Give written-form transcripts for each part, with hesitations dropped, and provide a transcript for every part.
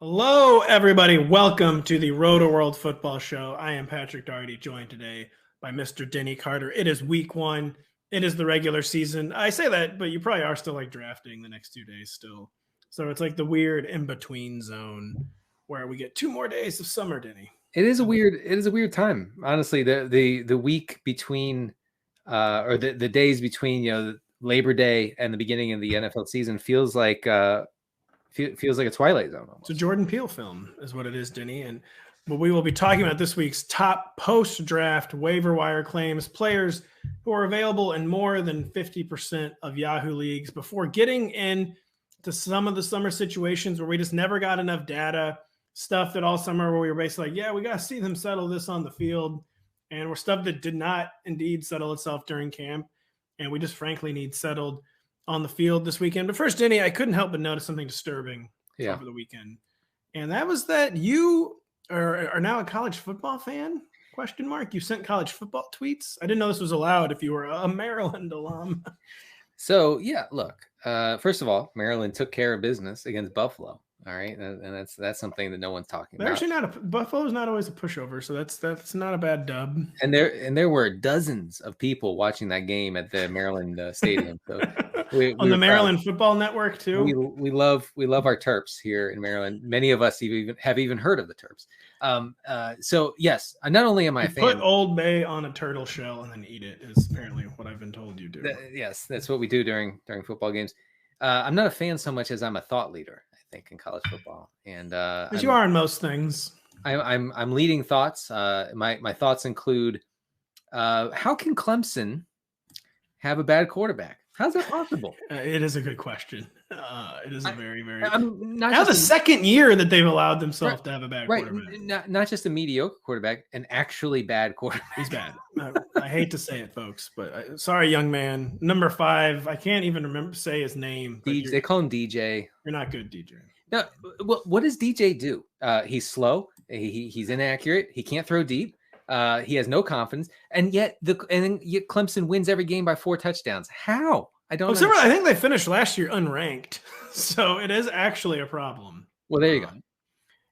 Hello, everybody. Welcome to the Rotoworld Football Show. I am Patrick Daugherty, joined today by Mr. Denny Carter. It is week one. It is the regular season. I say that, but you probably are still drafting the next 2 days still. So it's like the weird in-between zone where we get 2 more days of summer, Denny. It is a weird time. Honestly, the week between or the days between, Labor Day and the beginning of the NFL season feels like a Twilight Zone almost. It's a Jordan Peele film is what it is, Denny. And what we will be talking about this week's top post-draft waiver wire claims, players who are available in more than 50% of Yahoo leagues, before getting into some of the summer situations where we just never got enough data, stuff that all summer where we were basically like, we got to see them settle this on the field. And we're stuff that did not indeed settle itself during camp. And we just frankly need settled on the field this weekend. But first, Denny, I couldn't help but notice something disturbing over the weekend. And that was that you are now a college football fan? ? You sent college football tweets? I didn't know this was allowed if you were a Maryland alum. So, look, first of all, Maryland took care of business against Buffalo. All right. And that's something that no one's talking about. Actually, Buffalo's not always a pushover. So that's not a bad dub. And there were dozens of people watching that game at the Maryland stadium. So on the Maryland Football Network too. We love our Terps here in Maryland. Many of us have even heard of the Terps. So yes, not only am I a fan. Put Old Bay on a turtle shell and then eat it is apparently what I've been told you do. Yes, that's what we do during football games. I'm not a fan so much as I'm a thought leader, I think, in college football. And as you are in most things. I'm leading thoughts. My thoughts include how can Clemson have a bad quarterback? How's that possible? It is a good question. It is a very, very. Now the second year that they've allowed themselves to have a bad quarterback. Not just a mediocre quarterback, an actually bad quarterback. He's bad. I hate to say it, folks, but sorry, young man. Number 5. I can't even say his name. They call him DJ. You're not good, DJ. No, what does DJ do? He's slow. He's inaccurate. He can't throw deep. He has no confidence, and yet Clemson wins every game by 4 touchdowns. How? I don't know. I think they finished last year unranked, so it is actually a problem. Well, there you go.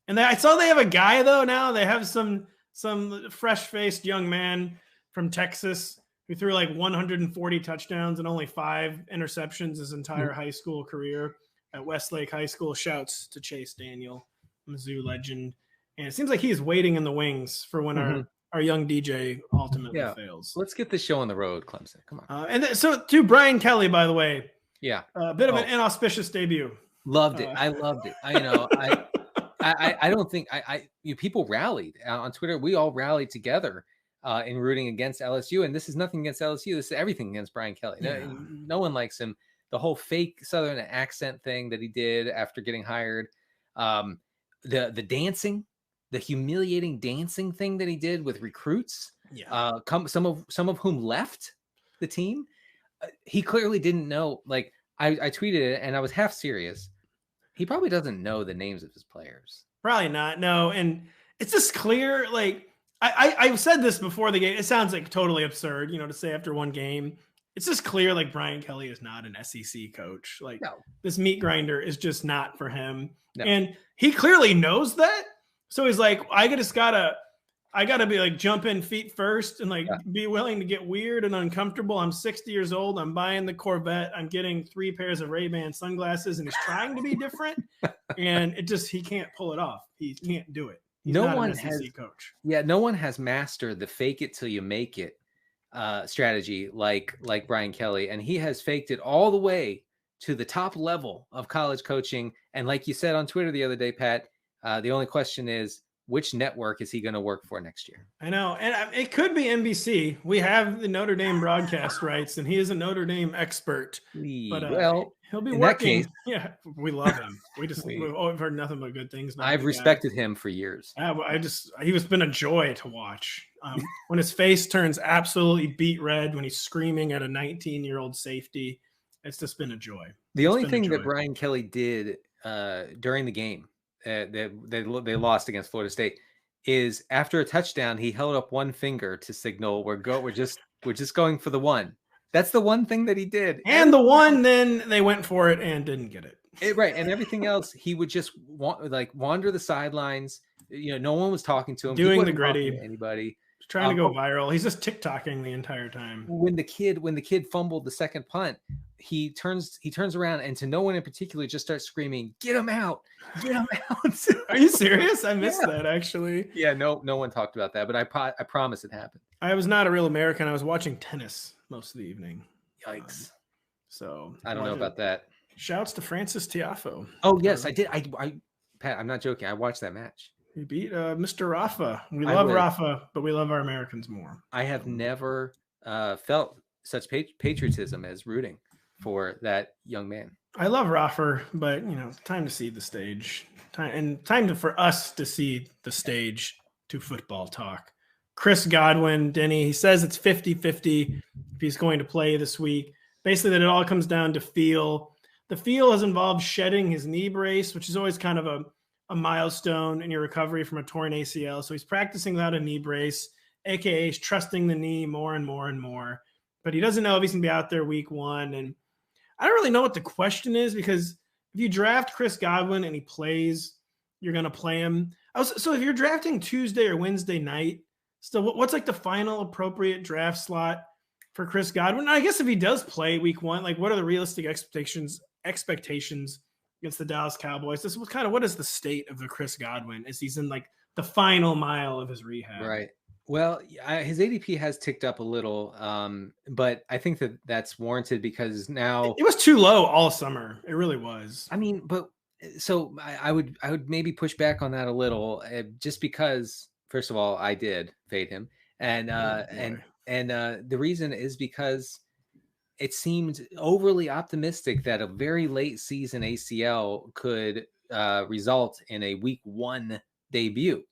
And I saw they have a guy though now. They have some fresh-faced young man from Texas who threw like 140 touchdowns and only 5 interceptions his entire high school career at Westlake High School. Shouts to Chase Daniel, Mizzou legend. And it seems like he's waiting in the wings for when our young DJ ultimately fails. Let's get this show on the road, Clemson. Come on. And so to Brian Kelly, by the way. Yeah. A bit of an inauspicious debut. Loved it. I loved it. I don't think people rallied on Twitter. We all rallied together in rooting against LSU. And this is nothing against LSU. This is everything against Brian Kelly. Yeah. No one likes him. The whole fake Southern accent thing that he did after getting hired. The dancing. The humiliating dancing thing that he did with recruits, some of whom left the team. He clearly didn't know. Like I tweeted it, and I was half serious. He probably doesn't know the names of his players. Probably not. No, and it's just clear. Like I've said this before the game. It sounds like totally absurd, to say after one game. It's just clear. Like Brian Kelly is not an SEC coach. Like this meat grinder is just not for him, and he clearly knows that. So he's like, I gotta be like jump in feet first and be willing to get weird and uncomfortable. I'm 60 years old. I'm buying the Corvette. I'm getting 3 pairs of Ray-Ban sunglasses, and he's trying to be different. And he can't pull it off. He can't do it. He's no not one an SEC has coach. Yeah, no one has mastered the fake it till you make it strategy like Brian Kelly, and he has faked it all the way to the top level of college coaching. And like you said on Twitter the other day, Pat. The only question is, which network is he going to work for next year? I know. And it could be NBC. We have the Notre Dame broadcast rights, and he is a Notre Dame expert. But he'll be in working. That case, yeah, we love him. We've heard nothing but good things. I've respected him for years. He's been a joy to watch. When his face turns absolutely beet red, when he's screaming at a 19-year-old safety, it's just been a joy. The only thing that Brian Kelly did during the game, they lost against Florida State, is after a touchdown he held up one finger to signal we're just going for the one. That's the one thing that he did. And the one, then they went for it and didn't get it. Right. And everything else, he would just wander the sidelines. No one was talking to him. Doing the gritty. Anybody. Trying to go viral. He's just TikToking the entire time. When the kid fumbled the second punt, he turns around and to no one in particular just starts screaming, "Get him out! Get him out!" Are you serious? I missed that actually. Yeah, no one talked about that, but I promise it happened. I was not a real American. I was watching tennis most of the evening. Yikes! So I don't know about that. Shouts to Francis Tiafoe. Oh yes, I did. Pat, I'm not joking. I watched that match. He beat Mr. Rafa. We love Rafa, but we love our Americans more. I have never felt such patriotism as rooting for that young man. I love Rafa, but time to see the stage. Time for us to see the stage to football talk. Chris Godwin, Denny, he says it's 50-50 if he's going to play this week. Basically, that it all comes down to feel. The feel has involved shedding his knee brace, which is always kind of a milestone in your recovery from a torn ACL. So he's practicing without a knee brace, aka he's trusting the knee more and more and more. But he doesn't know if he's going to be out there week 1. And I don't really know what the question is, because if you draft Chris Godwin and he plays, you're going to play him. So if you're drafting Tuesday or Wednesday night, still, what's like the final appropriate draft slot for Chris Godwin? I guess if he does play week 1, like what are the realistic expectations against the Dallas Cowboys? This was what is the state of the Chris Godwin as he's in like the final mile of his rehab? Right. Well, his ADP has ticked up a little, but I think that's warranted because now it was too low all summer. It really was. I mean, but so I would maybe push back on that a little, just because first of all I did fade him, and the reason is because it seemed overly optimistic that a very late season ACL could result in a week 1 debut.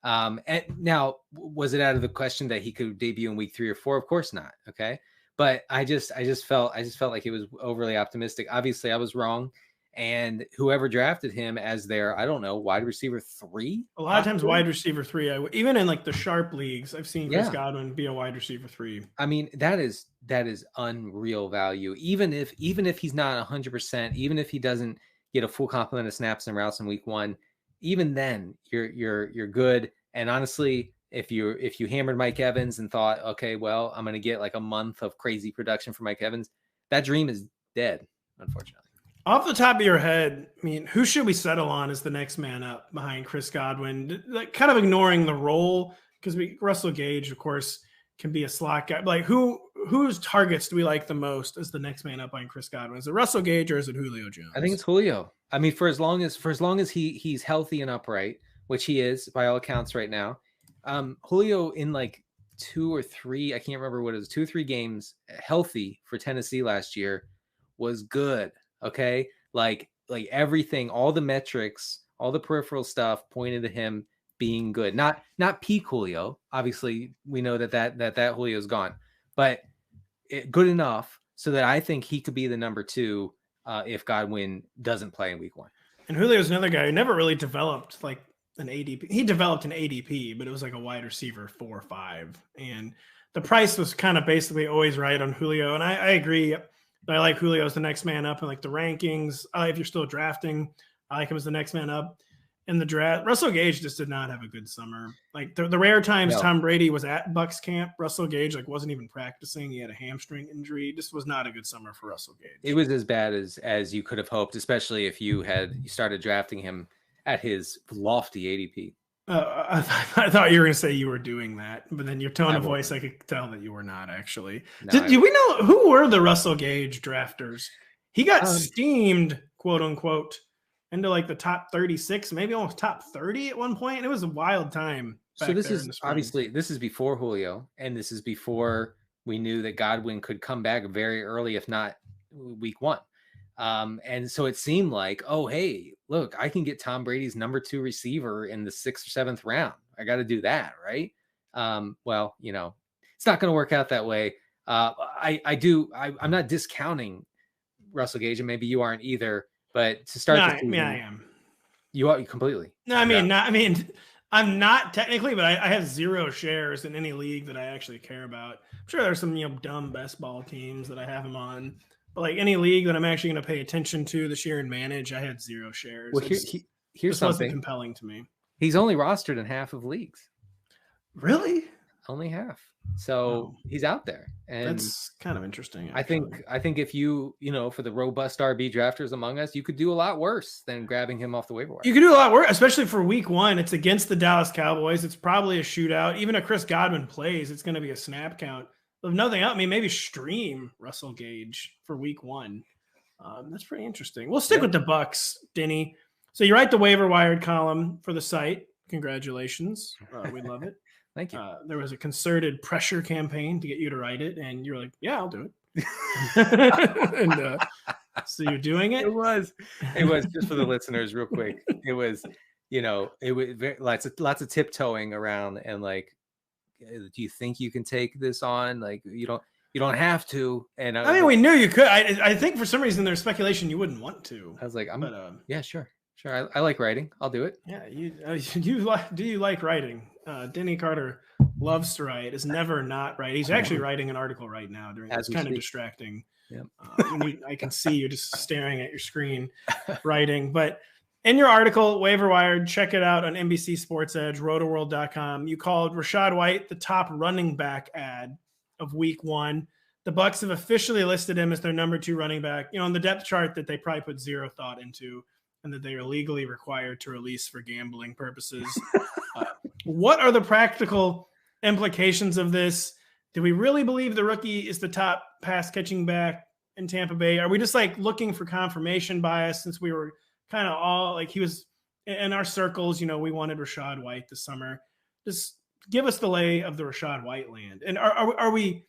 And now, was it out of the question that he could debut in week 3 or 4? Of course not. Okay. But I just felt like it was overly optimistic. Obviously I was wrong. And whoever drafted him as their, I don't know, wide receiver 3. A lot of times wide receiver 3. Even in like the sharp leagues, I've seen Chris Godwin be a wide receiver 3. I mean, that is unreal value. Even if he's not 100%, even if he doesn't get a full complement of snaps and routes in week 1, even then you're good. And honestly, if you hammered Mike Evans and thought, okay, well, I'm going to get like a month of crazy production for Mike Evans, that dream is dead, unfortunately. Off the top of your head, I mean, who should we settle on as the next man up behind Chris Godwin? Like, kind of ignoring the role, because Russell Gage, of course, can be a slot guy. Like, whose targets do we like the most as the next man up behind Chris Godwin? Is it Russell Gage or is it Julio Jones? I think it's Julio. I mean, for as long as he's healthy and upright, which he is by all accounts right now. Julio in like 2 or 3, I can't remember what it was, 2 or 3 games healthy for Tennessee last year was good. Okay. Like everything, all the metrics, all the peripheral stuff pointed to him being good. Not peak Julio. Obviously we know that Julio is gone, but good enough so that I think he could be the number 2 if Godwin doesn't play in week 1. And Julio's another guy who never really developed like an ADP. He developed an ADP, but it was like a wide receiver 4 or 5. And the price was kind of basically always right on Julio. And I agree. I like Julio as the next man up in like the rankings. If you're still drafting, I like him as the next man up in the draft. Russell Gage just did not have a good summer. Like the rare times Tom Brady was at Bucs camp, Russell Gage like wasn't even practicing. He had a hamstring injury. This was not a good summer for Russell Gage. It was as bad as you could have hoped, especially if you started drafting him at his lofty ADP. I thought you were going to say you were doing that, but then your tone of voice, I could tell that you were not actually. Do we know who were the Russell Gage drafters? He got steamed, quote unquote, into like the top 36, maybe almost top 30 at one point. And it was a wild time. So this is before Julio, and this is before we knew that Godwin could come back very early, if not week 1. And so it seemed like, oh, hey, look, I can get Tom Brady's number 2 receiver in the 6th or 7th round. I got to do that, right? Well, it's not going to work out that way. I'm not discounting Russell Gage, and maybe you aren't either. But to start, I am. You are completely. No, I'm not technically, but I have 0 shares in any league that I actually care about. I'm sure there's some dumb best ball teams that I have him on. But like any league that I'm actually going to pay attention to this year and manage, I had 0 shares. Well, here's something wasn't compelling to me. He's only rostered in half of leagues. Really? Only half. So he's out there, and that's kind of interesting. Actually. I think if you for the robust RB drafters among us, you could do a lot worse than grabbing him off the waiver wire. You could do a lot worse, especially for week 1. It's against the Dallas Cowboys. It's probably a shootout. Even if Chris Godwin plays, it's going to be a snap count. If nothing else, I mean, maybe stream Russell Gage for week 1. That's pretty interesting. We'll stick with the Bucs, Denny. So you write the waiver wired column for the site. Congratulations. We love it. Thank you. There was a concerted pressure campaign to get you to write it, and you were like, "Yeah, I'll do it." And so you're doing it. It was just for the listeners, real quick. It was, it was lots of tiptoeing around, and like, do you think you can take this on? Like, you don't have to. And I mean, we knew you could. I think for some reason there's speculation you wouldn't want to. I was like, yeah, sure. I like writing. I'll do it. Yeah, do you like writing? Denny Carter loves to write. Is never not write. He's actually writing an article right now. It's kind of distracting. Yep. I can see you just staring at your screen, writing. But in your article, waiver wired, check it out on NBC Sports Edge, rotoworld.com. You called Rashaad White the top running back ad of week 1. The Bucs have officially listed him as their number 2 running back. On the depth chart that they probably put 0 thought into, and that they are legally required to release for gambling purposes. What are the practical implications of this? Do we really believe the rookie is the top pass catching back in Tampa Bay? Are we just like looking for confirmation bias, since we were kind of all like, he was in our circles, we wanted Rachaad White this summer. Just give us the lay of the Rachaad White land. And are we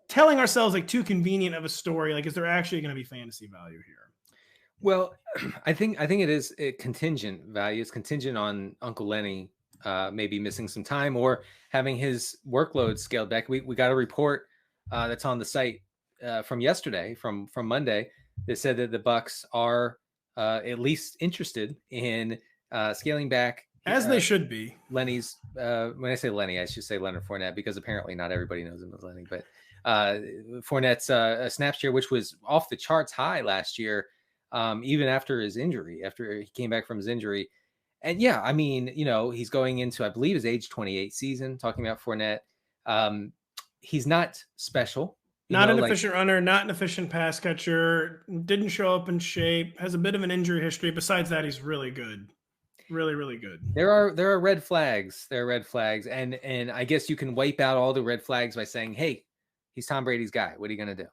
telling ourselves like too convenient of a story? Like, is there actually going to be fantasy value here? Well, I think it is a contingent value. It's contingent on Uncle Lenny maybe missing some time or having his workload scaled back. We got a report that's on the site from yesterday, from Monday, that said that the Bucs are at least interested in scaling back, as they should be. Lenny's. When I say Lenny, I should say Leonard Fournette, because apparently not everybody knows him as Lenny. But Fournette's a snap share, which was off the charts high last year. Even after his injury, after he came back from his injury. And yeah, I mean, he's going into, I believe, his age 28 season, talking about Fournette. He's not special. Not an efficient runner, not an efficient pass catcher, didn't show up in shape, has a bit of an injury history. Besides that, he's really good. Really, really good. There are red flags. There are red flags. And I guess you can wipe out all the red flags by saying, hey, he's Tom Brady's guy. What are you going to do?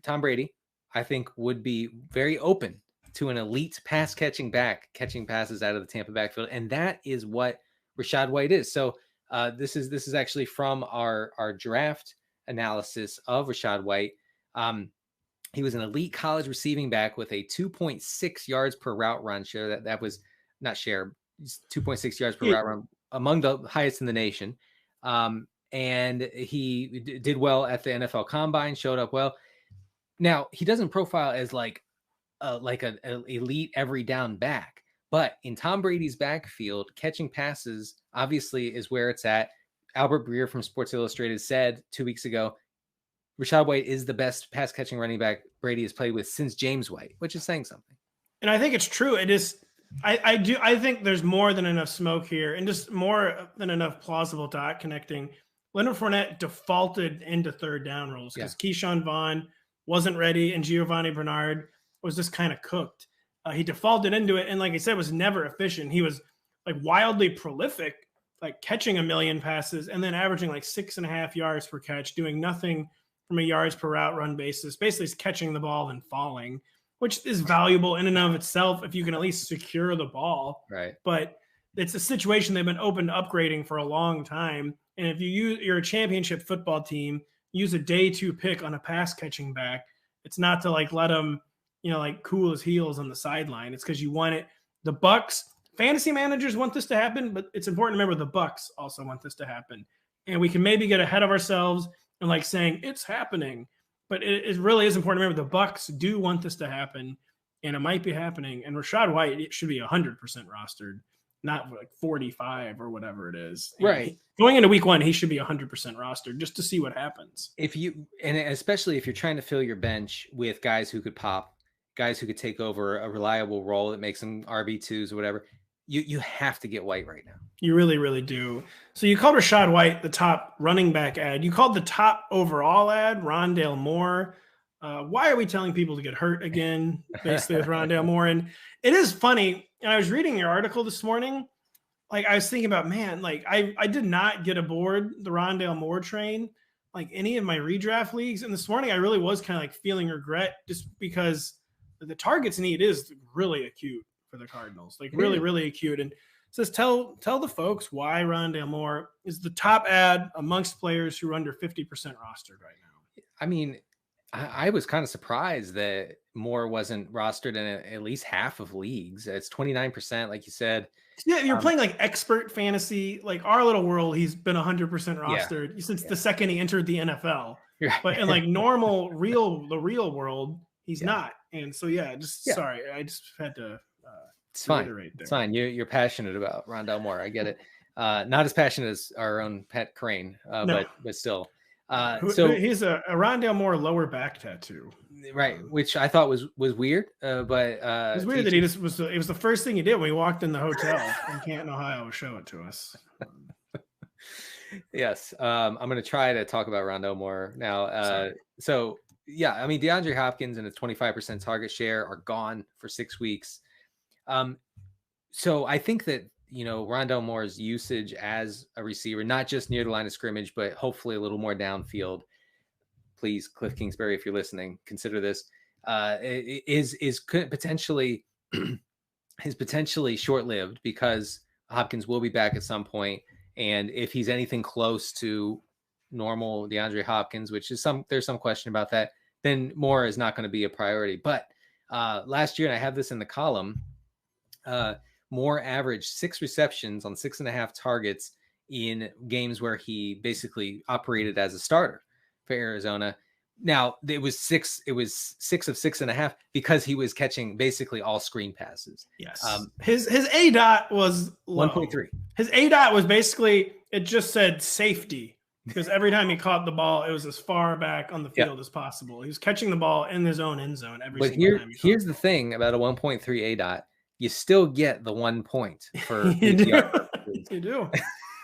Tom Brady, I think, would be very open to an elite pass catching back, catching passes out of the Tampa backfield. And that is what Rachaad White is. So this is actually from our draft analysis of Rachaad White. He was an elite college receiving back with a 2.6 yards per route run share. That was not share, 2.6 yards per route run, among the highest in the nation. And he did well at the NFL Combine, showed up well. Now, he doesn't profile as like an elite every down back, but in Tom Brady's backfield, catching passes obviously is where it's at. Albert Breer from Sports Illustrated said 2 weeks ago, Rachaad White is the best pass catching running back Brady has played with since James White, which is saying something. And I think it's true. It is. I think there's more than enough smoke here, and just more than enough plausible dot connecting. Leonard Fournette defaulted into third down roles because Keyshawn Vaughn wasn't ready, and Giovanni Bernard was just kind of cooked. He defaulted into it, and like I said, was never efficient. He was like wildly prolific, like catching 1 million passes and then averaging like 6.5 yards per catch, doing nothing from a yards per route run basis. Basically, he's catching the ball and falling, which is valuable in and of itself if you can at least secure the ball. Right. But it's a situation they've been open to upgrading for a long time. And if you're a championship football team, use a day 2 pick on a pass catching back. It's not to like let him, like cool his heels on the sideline. It's because you want it. The Bucs fantasy managers want this to happen, but it's important to remember the Bucs also want this to happen. And we can maybe get ahead of ourselves and like saying it's happening, but it really is important to remember the Bucs do want this to happen, and it might be happening. And Rachaad White should be 100% rostered not like 45 or whatever it is. Right. Going into week 1, he should be 100% rostered just to see what happens. And especially if you're trying to fill your bench with guys who could pop, guys who could take over a reliable role that makes them RB2s or whatever, you have to get White right now. You really, really do. So you called Rachaad White the top running back ad. You called the top overall ad Rondale Moore. Why are we telling people to get hurt again, basically, with Rondale Moore? And it is funny. And I was reading your article this morning. Like, I was thinking about, man, like I did not get aboard the Rondale Moore train, like any of my redraft leagues. And this morning I really was kind of like feeling regret just because the targets need is really acute for the Cardinals, like really, really acute. And it says, tell the folks why Rondale Moore is the top ad amongst players who are under 50% rostered right now. I mean, I was kind of surprised that Moore wasn't rostered in at least half of leagues. It's 29%, like you said. Yeah, you're playing like expert fantasy, like our little world. He's been 100% rostered since the second he entered the NFL. But in like normal, the real world, he's not. And so, sorry, I just had to. It's fine. It's fine. You're passionate about Rondale Moore. I get it. Not as passionate as our own pet Crane, but still. So he's a Rondale Moore lower back tattoo, right? Which I thought was weird, but it was weird that he just was. It was the first thing he did when he walked in the hotel in Canton, Ohio. Show it to us. Yes, I'm going to try to talk about Rondale Moore now. So yeah, I mean DeAndre Hopkins and a 25% target share are gone for 6 weeks. So I think that, Rondale Moore's usage as a receiver, not just near the line of scrimmage, but hopefully a little more downfield. Please, Cliff Kingsbury, if you're listening, consider this. Is potentially short-lived because Hopkins will be back at some point, and if he's anything close to normal DeAndre Hopkins, which is there's some question about that, then Moore is not going to be a priority. But last year, and I have this in the column, Moore averaged 6 receptions on 6.5 targets in games where he basically operated as a starter for Arizona. Now it was 6 of 6.5 because he was catching basically all screen passes. Yes. His ADOT was 1.3. His ADOT was basically, it just said safety because every time he caught the ball, it was as far back on the field as possible. He was catching the ball in his own end zone every single time. Here's the thing about a 1.3 ADOT. You still get the 1 point for you do.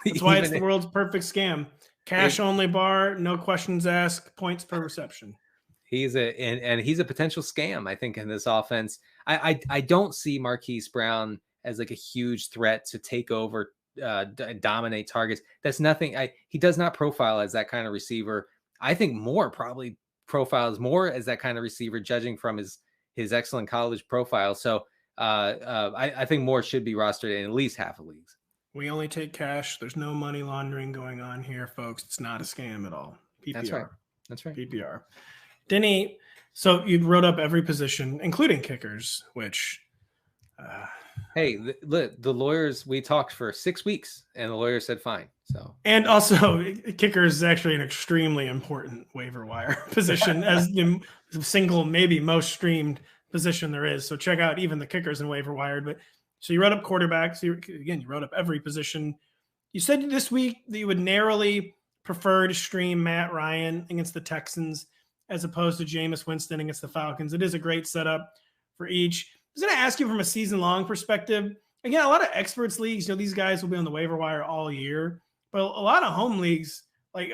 That's why it's the world's perfect scam. Cash only bar, no questions asked, points per reception. He's a potential scam, I think, in this offense. I don't see Marquise Brown as like a huge threat to take over, dominate targets. That's nothing. He does not profile as that kind of receiver. I think Moore probably profiles more as that kind of receiver, judging from his excellent college profile. So I think Moore should be rostered in at least half of leagues. We only take cash. There's no money laundering going on here, folks. It's not a scam at all. PPR. That's right. PPR. Denny, so you wrote up every position, including kickers, which... hey, the lawyers, we talked for 6 weeks, and the lawyer said fine. So, and also, kickers is actually an extremely important waiver wire position as the single, maybe most streamed position there is. So check out even the kickers in waiver wired. But so you wrote up quarterbacks. You wrote up every position. You said this week that you would narrowly prefer to stream Matt Ryan against the Texans as opposed to Jameis Winston against the Falcons. It is a great setup for each. I was going to ask you from a season-long perspective. Again, a lot of experts leagues, these guys will be on the waiver wire all year. But a lot of home leagues, like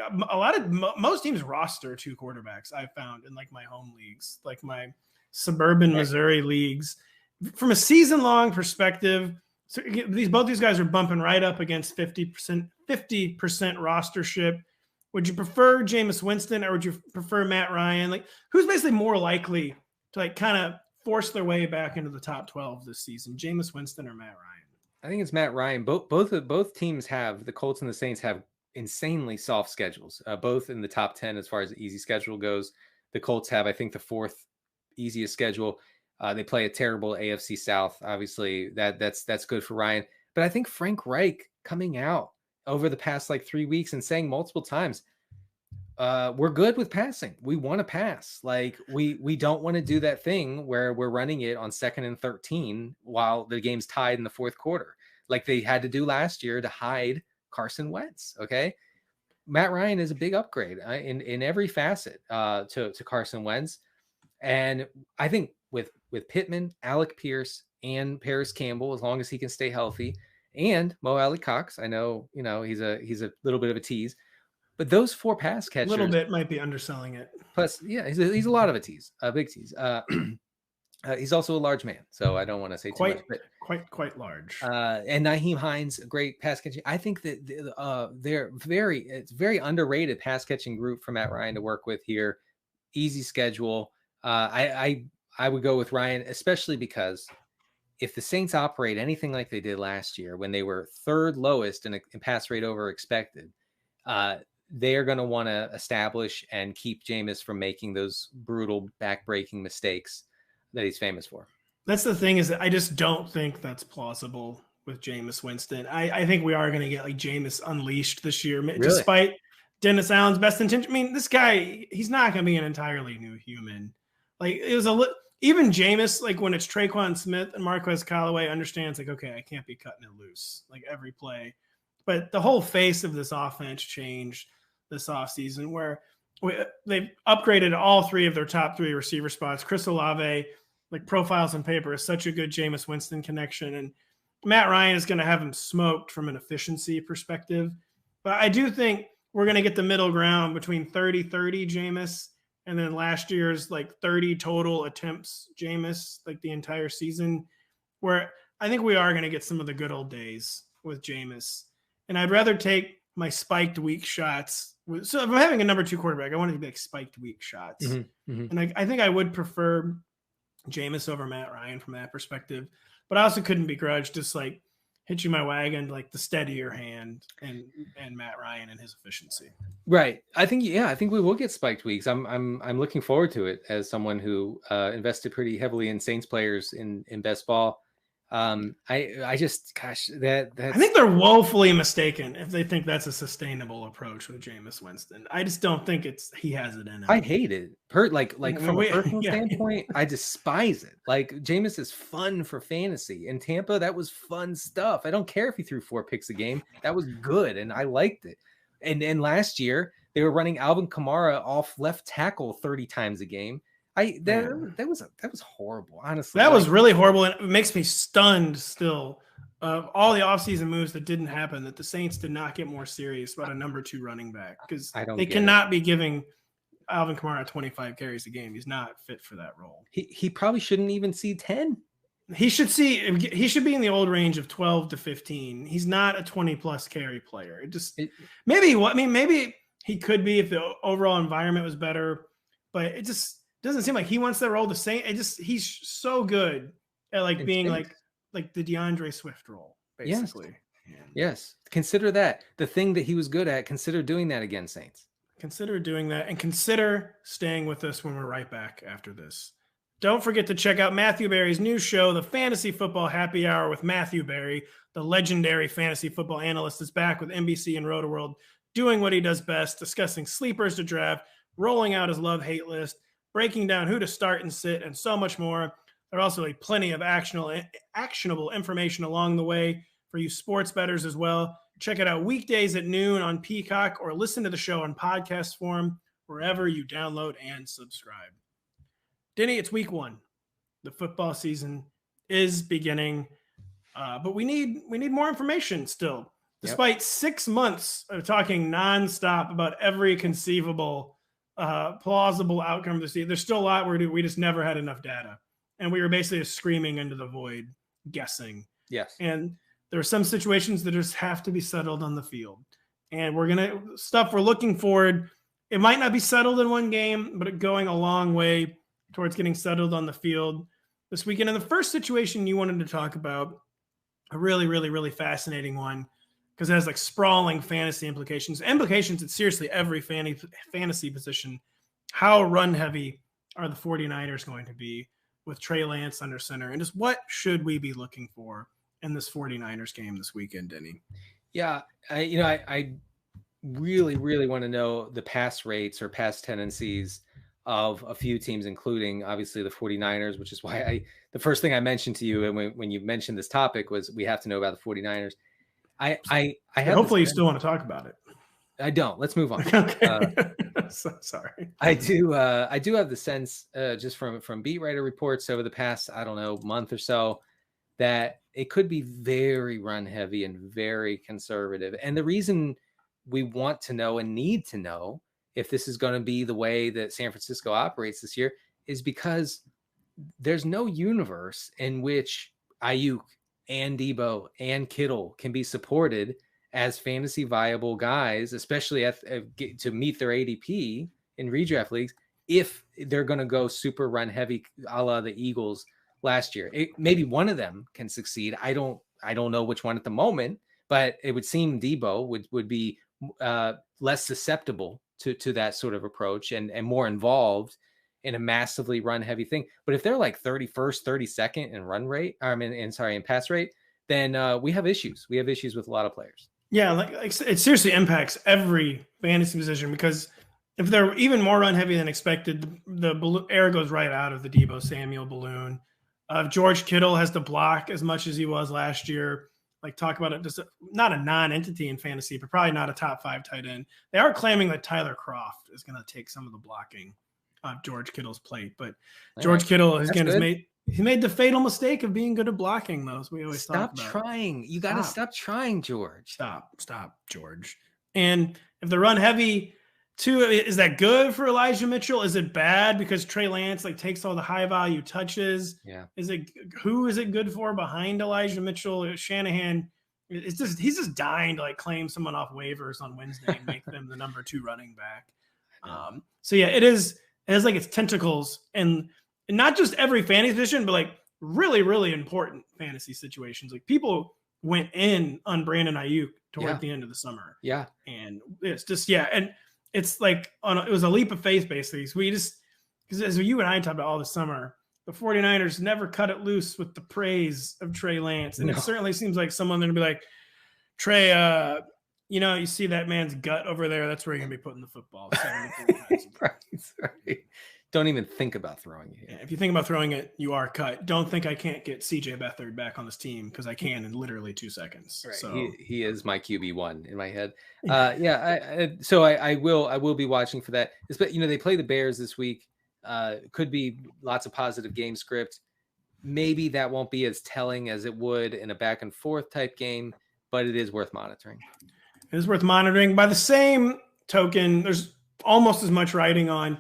most teams roster 2 quarterbacks I've found in like my home leagues, like my suburban Missouri leagues. From a season-long perspective, so both these guys are bumping right up against 50% rostership. Would you prefer Jameis Winston or would you prefer Matt Ryan? Like, who's basically more likely to like kind of force their way back into the top 12 this season, Jameis Winston or Matt Ryan? I think it's Matt Ryan. Both teams have, the Colts and the Saints have insanely soft schedules, both in the top 10 as far as the easy schedule goes. The Colts have, I think, the 4th easiest schedule. They play a terrible AFC South. Obviously, that's good for Ryan. But I think Frank Reich coming out over the past like 3 weeks and saying multiple times, we're good with passing. We want to pass. Like we don't want to do that thing where we're running it on 2nd and 13 while the game's tied in the 4th quarter. like they had to do last year to hide Carson Wentz. Okay. Matt Ryan is a big upgrade in every facet to Carson Wentz. And I think with Pittman, Alec Pierce, and Paris Campbell, as long as he can stay healthy, and Mo Alley Cox, I know, he's a little bit of a tease, but those 4 pass catchers, a little bit might be underselling it. Plus, yeah, he's a lot of a tease, a big tease. He's also a large man, so I don't want to say too much. But quite large. And Nyheim Hines, a great pass catching. I think that it's very underrated pass catching group for Matt Ryan to work with here. Easy schedule. I would go with Ryan, especially because if the Saints operate anything like they did last year when they were 3rd lowest in pass rate over expected, they are going to want to establish and keep Jameis from making those brutal back-breaking mistakes that he's famous for. That's the thing, is that I just don't think that's plausible with Jameis Winston. I think we are going to get like Jameis unleashed this year, really? Despite Dennis Allen's best intention. I mean, this guy, he's not going to be an entirely new human. Like, it was even Jameis, like when it's Traquan Smith and Marquez Callaway, understands like, okay, I can't be cutting it loose like every play. But the whole face of this offense changed this offseason, where they've upgraded all 3 of their top 3 receiver spots. Chris Olave, like profiles on paper, is such a good Jameis Winston connection. And Matt Ryan is going to have him smoked from an efficiency perspective. But I do think we're going to get the middle ground between 30-30 Jameis and then last year's like 30 total attempts Jameis, like the entire season, where I think we are going to get some of the good old days with Jameis. And I'd rather take my spiked weak shots. So if I'm having a number 2 quarterback, I want it to be like spiked weak shots. And I think I would prefer Jameis over Matt Ryan from that perspective. But I also couldn't begrudge just like hitching my wagon, like the steadier hand and Matt Ryan and his efficiency. Right. I think we will get spiked weeks. I'm looking forward to it as someone who invested pretty heavily in Saints players in best ball. I just, gosh, that's... I think they're woefully mistaken if they think that's a sustainable approach with Jameis Winston. I just don't think he has it in him. I hate it. Like from a personal standpoint, I despise it. Like, Jameis is fun for fantasy. In Tampa, that was fun stuff. I don't care if he threw 4 picks a game. That was good, and I liked it. And last year, they were running Alvin Kamara off left tackle 30 times a game. That was horrible, honestly. That was really horrible, and it makes me stunned still of all the offseason moves that didn't happen, that the Saints did not get more serious about a number 2 running back, because they cannot be giving Alvin Kamara 25 carries a game. He's not fit for that role. He probably shouldn't even see 10. He should be in the old range of 12 to 15. He's not a 20-plus carry player. Maybe he could be if the overall environment was better, but it just doesn't seem like he wants that role. He's so good at being like the DeAndre Swift role, basically. Yes. Consider that. The thing that he was good at, consider doing that again, Saints. Consider doing that, and consider staying with us when we're right back after this. Don't forget to check out Matthew Berry's new show, The Fantasy Football Happy Hour with Matthew Berry. The legendary fantasy football analyst is back with NBC and Rotoworld, doing what he does best, discussing sleepers to draft, rolling out his love-hate list, breaking down who to start and sit, and so much more. There are also plenty of actionable information along the way for you sports bettors as well. Check it out weekdays at noon on Peacock, or listen to the show on podcast form wherever you download and subscribe. Denny, it's week 1. The football season is beginning, but we need more information still. Despite 6 months of talking nonstop about every conceivable plausible outcome of the season, there's still a lot we just never had enough data, and we were basically screaming into the void, guessing. Yes, and there are some situations that just have to be settled on the field, and we're looking forward. It might not be settled in one game, but it's going a long way towards getting settled on the field this weekend. And the first situation you wanted to talk about, a really, really, really fascinating one, because it has sprawling fantasy implications at seriously every fantasy position. How run heavy are the 49ers going to be with Trey Lance under center? And just what should we be looking for in this 49ers game this weekend, Denny? Yeah, I really, really want to know the pass rates or pass tendencies of a few teams, including obviously the 49ers, which is why the first thing I mentioned to you, and when you mentioned this topic, was we have to know about the 49ers. I have hopefully you still want to talk about it. I don't. Let's move on. Okay. So, sorry. I do have the sense, just from beat writer reports over the past, I don't know, month or so, that it could be very run heavy and very conservative. And the reason we want to know and need to know if this is going to be the way that San Francisco operates this year is because there's no universe in which Ayuk and Debo and Kittle can be supported as fantasy viable guys, especially to meet their ADP in redraft leagues, if they're going to go super run heavy, a la the Eagles last year. Maybe one of them can succeed. I don't know which one at the moment, but it would seem Debo would be less susceptible to that sort of approach and more involved in a massively run heavy thing. But if they're like 31st, 32nd in run rate, in pass rate, then we have issues. We have issues with a lot of players. Yeah, like it seriously impacts every fantasy position, because if they're even more run heavy than expected, the air goes right out of the Debo Samuel balloon. George Kittle has to block as much as he was last year. Like, talk about it, just not a non-entity in fantasy, but probably not a top 5 tight end. They are claiming that Tyler Kroft is going to take some of the blocking of George Kittle's plate, but George Kittle has made the fatal mistake of being good at blocking those. We always stop trying. You got to stop trying, George. Stop, George. And if the run heavy too, is that good for Elijah Mitchell? Is it bad because Trey Lance takes all the high value touches? Yeah. Who is it good for behind Elijah Mitchell? Shanahan, he's just dying to claim someone off waivers on Wednesday and make them the number 2 running back. So yeah, it has its tentacles, and not just every fantasy position, but really, really important fantasy situations. People went in on Brandon Ayuk toward the end of the summer. Yeah. And it's just, and it's it was a leap of faith, basically. So because as you and I talked about all this summer, the 49ers never cut it loose with the praise of Trey Lance. And it certainly seems like someone going to be like, Trey, you see that man's gut over there. That's where you're going to be putting the football. Right. Don't even think about throwing it. Yeah, if you think about throwing it, you are cut. Don't think I can't get CJ Beathard back on this team, because I can in literally 2 seconds. Right. So he is my QB1 in my head. So I will be watching for that. But they play the Bears this week. Could be lots of positive game script. Maybe that won't be as telling as it would in a back and forth type game, but it is worth monitoring. It is worth monitoring. By the same token, there's almost as much writing on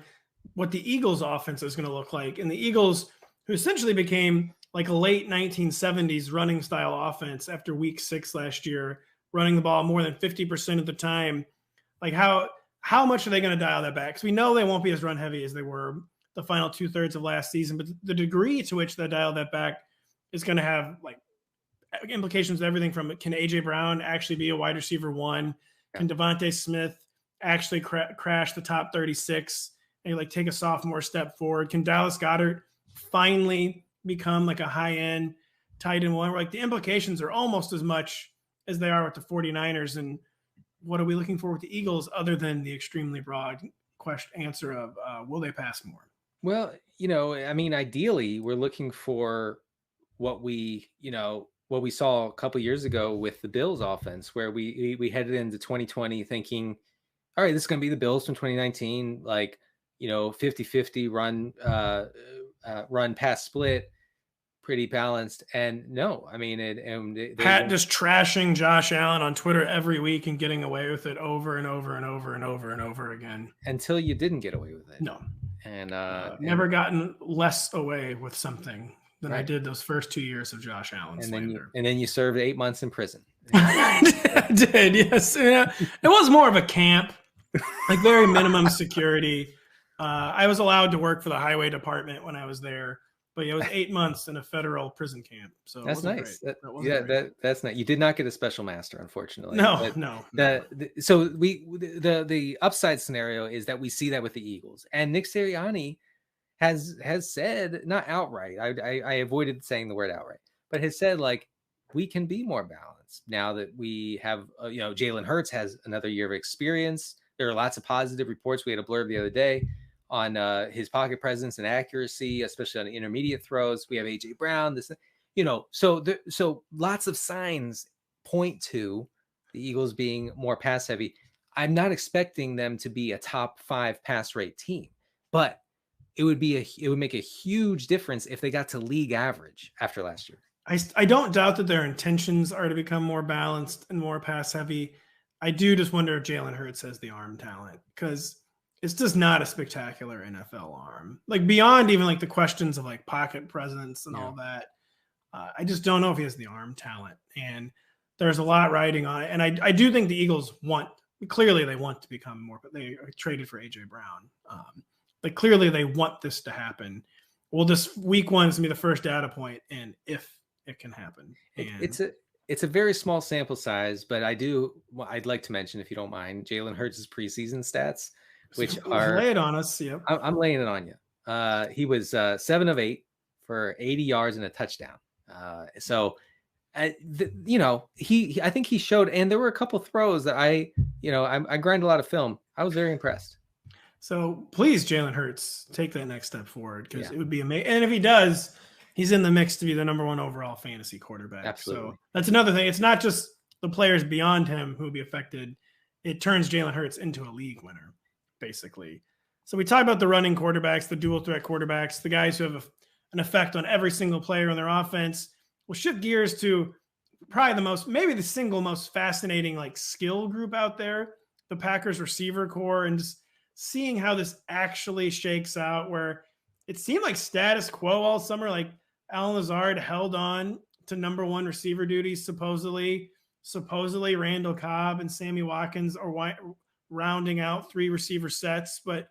what the Eagles offense is going to look like. And the Eagles, who essentially became like a late 1970s running style offense after week 6 last year, running the ball more than 50% of the time. How much are they going to dial that back? Because we know they won't be as run heavy as they were the final 2/3 of last season, but the degree to which they dial that back is going to have implications of everything from, can AJ Brown actually be a wide receiver 1? Can Devontae Smith actually crash the top 36 and take a sophomore step forward? Can Dallas Goedert finally become a high-end tight end 1? The implications are almost as much as they are with the 49ers. And what are we looking for with the Eagles, other than the extremely broad answer of will they pass more? Well, ideally we're looking for what we saw a couple years ago with the Bills offense, where we headed into 2020 thinking, all right, this is going to be the Bills from 2019, 50-50 run pass split, pretty balanced. And no, Pat just trashing Josh Allen on Twitter every week and getting away with it over and over and over and over and over again. Until you didn't get away with it. No. And never gotten less away with something than I did those first 2 years of Josh Allen's slander. And then you served 8 months in prison. I did, yes. Yeah. It was more of a camp, very minimum security. I was allowed to work for the highway department when I was there, but it was 8 months in a federal prison camp. So that's nice. That's nice. You did not get a special master, unfortunately. No. So the upside scenario is that we see that with the Eagles, and Nick Sirianni has said, not outright, I avoided saying the word outright, but has said we can be more balanced now that we have Jalen Hurts has another year of experience. There are lots of positive reports. We had a blurb the other day on his pocket presence and accuracy, especially on intermediate throws. We have AJ Brown, so lots of signs point to the Eagles being more pass heavy. I'm not expecting them to be a top 5 pass rate team, but it would make a huge difference if they got to league average after last year. I don't doubt that their intentions are to become more balanced and more pass heavy. I do just wonder if Jalen Hurts has the arm talent, because it's just not a spectacular NFL arm. Like beyond even like the questions of like pocket presence and all that. I just don't know if he has the arm talent, and there's a lot riding on it. And I do think the Eagles clearly they want to become more, but they traded for AJ Brown. Like clearly they want this to happen. Well, this week 1 is gonna be the first data point, and if it can happen. And it's a very small sample size, but I'd like to mention, if you don't mind, Jalen Hurts' preseason stats, which are lay it on us. Yep. I'm laying it on you. He was 7 of 8 for 80 yards and a touchdown. I think he showed, and there were a couple throws that I grind a lot of film. I was very impressed. So please, Jalen Hurts, take that next step forward, because it would be amazing. And if he does, he's in the mix to be the number 1 overall fantasy quarterback. Absolutely. So that's another thing. It's not just the players beyond him who will be affected. It turns Jalen Hurts into a league winner, basically. So we talk about the running quarterbacks, the dual threat quarterbacks, the guys who have an effect on every single player in their offense. We'll shift gears to probably maybe the single most fascinating like skill group out there, the Packers receiver core, and just seeing how this actually shakes out, where it seemed like status quo all summer. Like Allen Lazard held on to number 1 receiver duties, supposedly Randall Cobb and Sammy Watkins are rounding out 3 receiver sets. But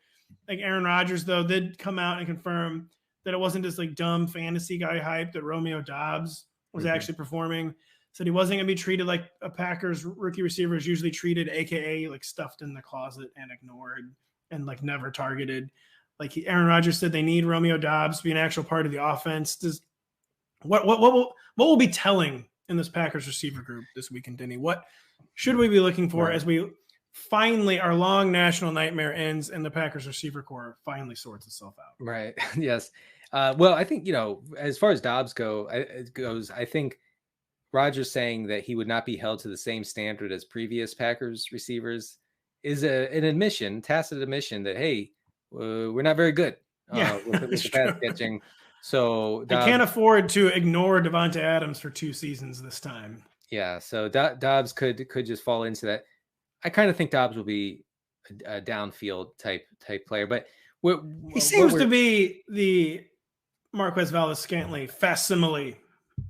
like Aaron Rodgers, though, did come out and confirm that it wasn't just like dumb fantasy guy hype, that Romeo Dobbs was actually performing. Said he wasn't going to be treated like a Packers rookie receiver is usually treated, AKA like stuffed in the closet and ignored and like never targeted. Like Aaron Rodgers said they need Romeo Dobbs to be an actual part of the offense. What will be telling in this Packers receiver group this weekend, Denny? What should we be looking for as we finally, our long national nightmare ends and the Packers receiver core finally sorts itself out? Right. Yes. Well, I think, as far as Dobbs goes, I think Rodgers saying that he would not be held to the same standard as previous Packers receivers is an tacit admission that, hey, we're not very good with the pass catching. So I can't afford to ignore Devonta Adams for 2 seasons this time. Yeah. So Dobbs could just fall into that. I kind of think Dobbs will be a downfield type player, but he seems to be the Marquez Valdes-Scantling facsimile,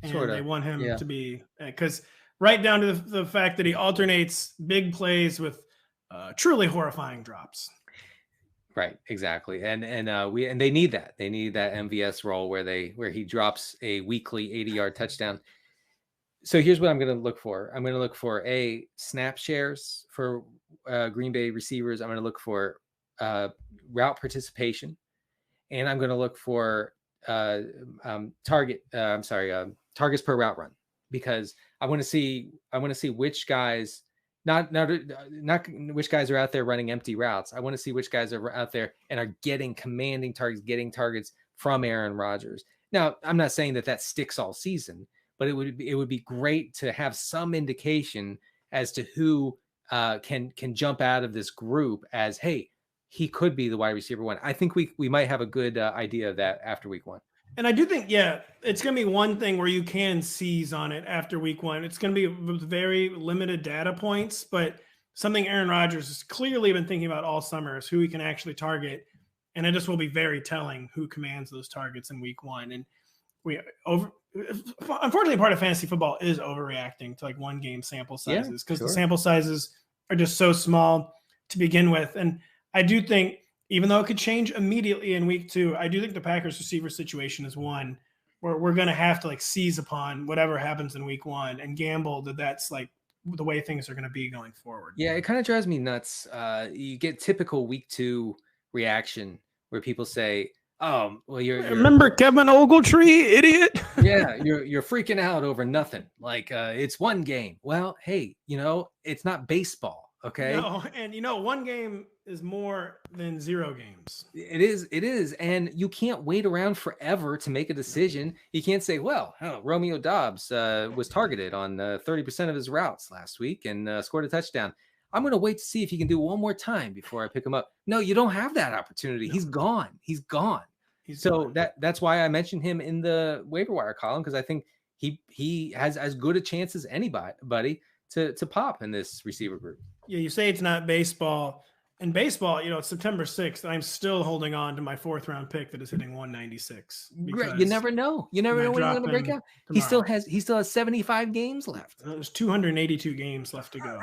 and they want him to be, because right down to the fact that he alternates big plays with truly horrifying drops. Right, exactly, and they need that. They need that MVS role where he drops a weekly 80-yard touchdown. So here's what I'm going to look for. I'm going to look for snap shares for Green Bay receivers. I'm going to look for route participation, and I'm going to look for targets per route run, because I want to see which guys not which guys are out there running empty routes. I want to see which guys are out there and are getting targets from Aaron Rodgers. Now, I'm not saying that sticks all season, but it would be great to have some indication as to who can jump out of this group as, hey, he could be the wide receiver 1. I think we might have a good idea of that after week 1. And I do think, it's going to be one thing where you can seize on it after week 1. It's going to be with very limited data points, but something Aaron Rodgers has clearly been thinking about all summer is who he can actually target. And it just will be very telling who commands those targets in week 1. And unfortunately, part of fantasy football is overreacting to like 1 game sample sizes, because the sample sizes are just so small to begin with. And I do think, even though it could change immediately in week 2, I do think the Packers receiver situation is one where we're going to have to like seize upon whatever happens in week 1 and gamble that that's like the way things are going to be going forward. Yeah, it kind of drives me nuts. You get typical week 2 reaction where people say, "Oh, well, you're remember Kevin Ogletree, idiot." Yeah, you're freaking out over nothing. Like it's 1 game. Well, hey, it's not baseball, okay? No, and 1 game is more than 0 games. It is. And you can't wait around forever to make a decision. You can't say, well, Romeo Dobbs was targeted on 30% of his routes last week and scored a touchdown. I'm going to wait to see if he can do one more time before I pick him up. No, you don't have that opportunity. No. He's gone. He's gone. That's why I mentioned him in the waiver wire column, because I think he has as good a chance as anybody to pop in this receiver group. Yeah, you say it's not baseball. In baseball, it's September 6th. I'm still holding on to my 4th round pick that is hitting 196. You never know. You never know when he's going to break out. Tomorrow. He still has 75 games left. There's 282 games left to go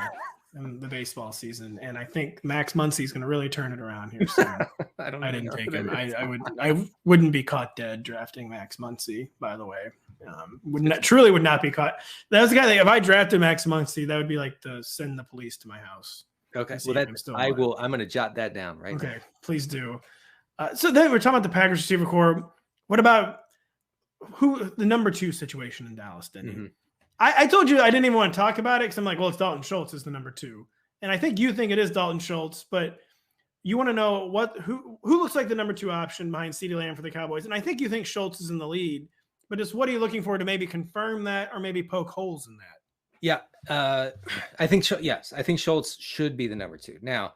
in the baseball season, and I think Max Muncy's going to really turn it around here soon. I didn't take him. I wouldn't be caught dead drafting Max Muncy, by the way. Would not be caught. That was the guy that if I drafted Max Muncy, that would be like to send the police to my house. Okay, well I'm going to jot that down right now. Okay, please do. So then we're talking about the Packers receiver core. What about the number 2 situation in Dallas, Denny? Mm-hmm. I told you I didn't even want to talk about it because I'm like, well, it's Dalton Schultz is the number 2. And I think you think it is Dalton Schultz, but you want to know who looks like the number 2 option behind CeeDee Lamb for the Cowboys. And I think you think Schultz is in the lead, but just what are you looking for to maybe confirm that or maybe poke holes in that? Yeah, I think Schultz should be the number 2. Now,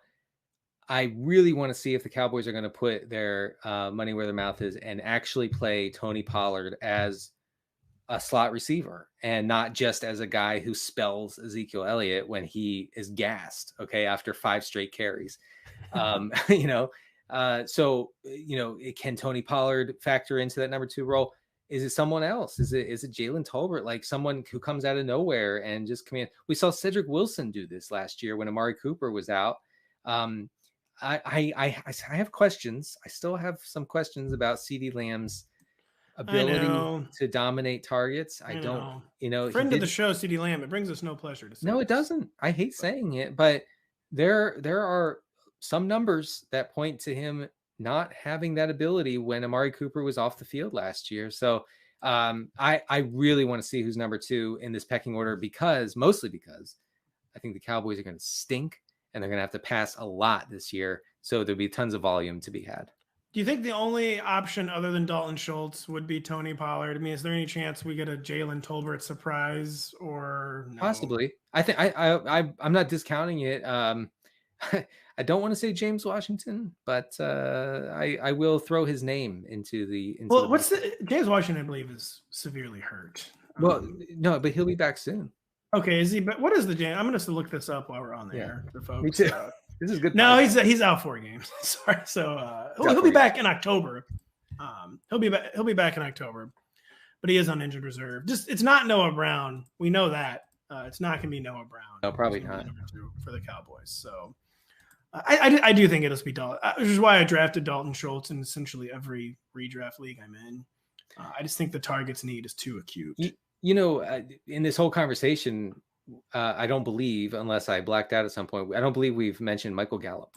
I really want to see if the Cowboys are going to put their money where their mouth is and actually play Tony Pollard as a slot receiver and not just as a guy who spells Ezekiel Elliott when he is gassed, okay, after 5 straight carries. Can Tony Pollard factor into that number 2 role? Is it someone else? Is it Jalen Tolbert, like someone who comes out of nowhere and just come in? We saw Cedric Wilson do this last year when Amari Cooper was out. I have questions. I still have some questions about CeeDee Lamb's ability to dominate targets. I don't. Friend of the show, CeeDee Lamb. It brings us no pleasure to say. No, it doesn't. I hate saying it, but there are some numbers that point to him not having that ability when Amari Cooper was off the field last year. So I really want to see who's number 2 in this pecking order mostly because I think the Cowboys are going to stink and they're going to have to pass a lot this year. So there'll be tons of volume to be had. Do you think the only option other than Dalton Schultz would be Tony Pollard? I mean, is there any chance we get a Jalen Tolbert surprise or no? Possibly. I think I'm not discounting it. I don't want to say James Washington, but I will throw his name into the. James Washington? I believe is severely hurt. Well, no, but he'll be back soon. Okay, is he? But what is the James? I'm going to look this up while we're on the air for folks. Me too. This is good. No, he's out 4 games. Sorry, so he'll be back in October. He'll be back in October, but he is on injured reserve. It's not Noah Brown. We know that. It's not going to be Noah Brown. No, probably not for the Cowboys. So. I do think it'll be Dalton, which is why I drafted Dalton Schultz in essentially every redraft league I'm in. I just think the targets need is too acute. In this whole conversation, I don't believe, unless I blacked out at some point, I don't believe we've mentioned Michael Gallup.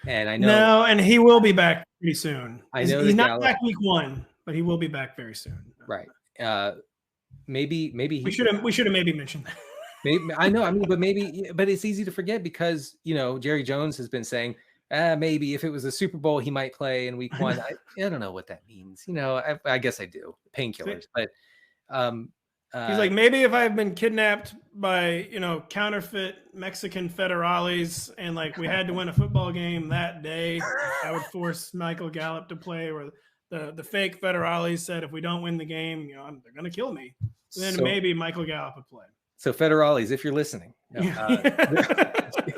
And I know. No, and he will be back pretty soon. I know he's not back week 1, but he will be back very soon. Right. Maybe we should have maybe mentioned that. Maybe, I know. I mean, but it's easy to forget because, Jerry Jones has been saying, maybe if it was a Super Bowl, he might play in week 1. I don't know what that means. I guess I do. Painkillers. But he's like, maybe if I've been kidnapped by, counterfeit Mexican federales and like we had to win a football game that day, I would force Michael Gallup to play, where the fake federales said, if we don't win the game, they're going to kill me. Then maybe Michael Gallup would play. So federales, if you're listening,